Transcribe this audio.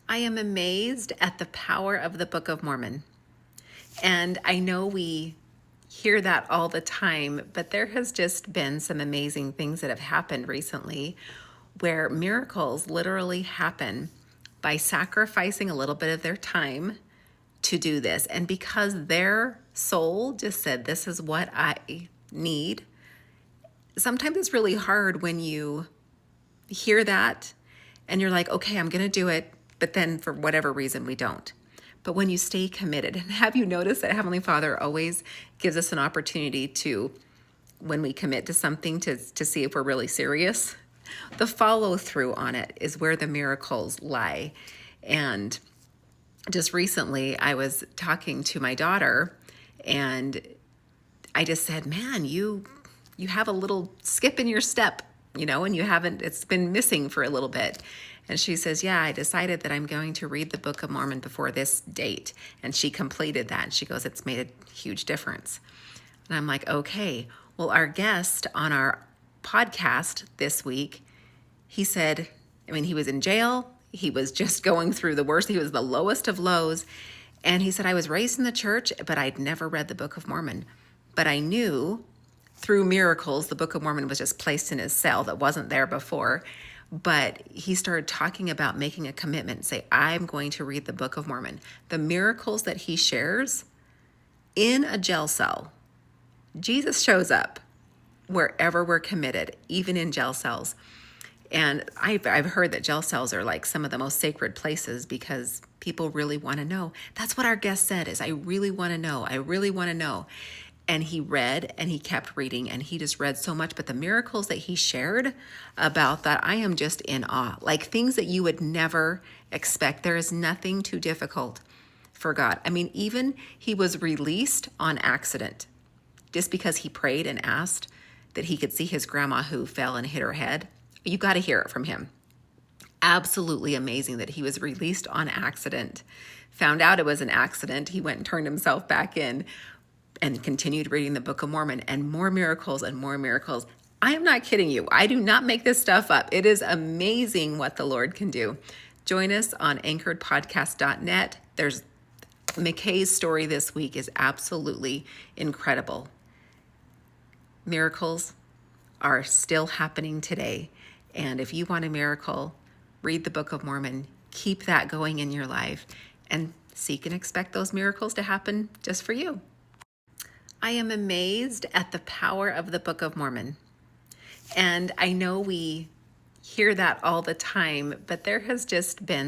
I am amazed at the power of the Book of Mormon. And I know we hear that all the time, but there has just been some amazing things that have happened recently where miracles literally happen by sacrificing a little bit of their time to do this. And because their soul just said, this is what I need, sometimes it's really hard when you hear that and you're like, okay, I'm going to do it. But then for whatever reason, we don't. But when you stay committed, and have you noticed that Heavenly Father always gives us an opportunity to, when we commit to something, to see if we're really serious? The follow through on it is where the miracles lie. And just recently, I was talking to my daughter, and I just said, man, you have a little skip in your step, and it's been missing for a little bit. And she says, yeah, I decided that I'm going to read the Book of Mormon before this date. And she completed that. And she goes, it's made a huge difference. And I'm like, okay. Well, our guest on our podcast this week, he said, he was in jail. He was just going through the worst. He was the lowest of lows. And he said, I was raised in the church, but I'd never read the Book of Mormon. But I knew through miracles, the Book of Mormon was just placed in his cell that wasn't there before. But he started talking about making a commitment and say, I'm going to read the Book of Mormon. The miracles that he shares in a jail cell, Jesus shows up wherever we're committed, even in jail cells. And I've heard that jail cells are like some of the most sacred places because people really want to know. That's what our guest said is, I really want to know. I really want to know. And he read and he kept reading and he just read so much. But the miracles that he shared about that, I am just in awe. Like things that you would never expect. There is nothing too difficult for God. Even he was released on accident just because he prayed and asked that he could see his grandma who fell and hit her head. You got to hear it from him. Absolutely amazing that he was released on accident. Found out it was an accident. He went and turned himself back in and continued reading the Book of Mormon, and more miracles and more miracles. I am not kidding you. I do not make this stuff up. It is amazing what the Lord can do. Join us on anchoredpodcast.net. There's McKay's story this week is absolutely incredible. Miracles are still happening today. And if you want a miracle, read the Book of Mormon. Keep that going in your life and seek and expect those miracles to happen just for you. I am amazed at the power of the Book of Mormon. And I know we hear that all the time, but there has just been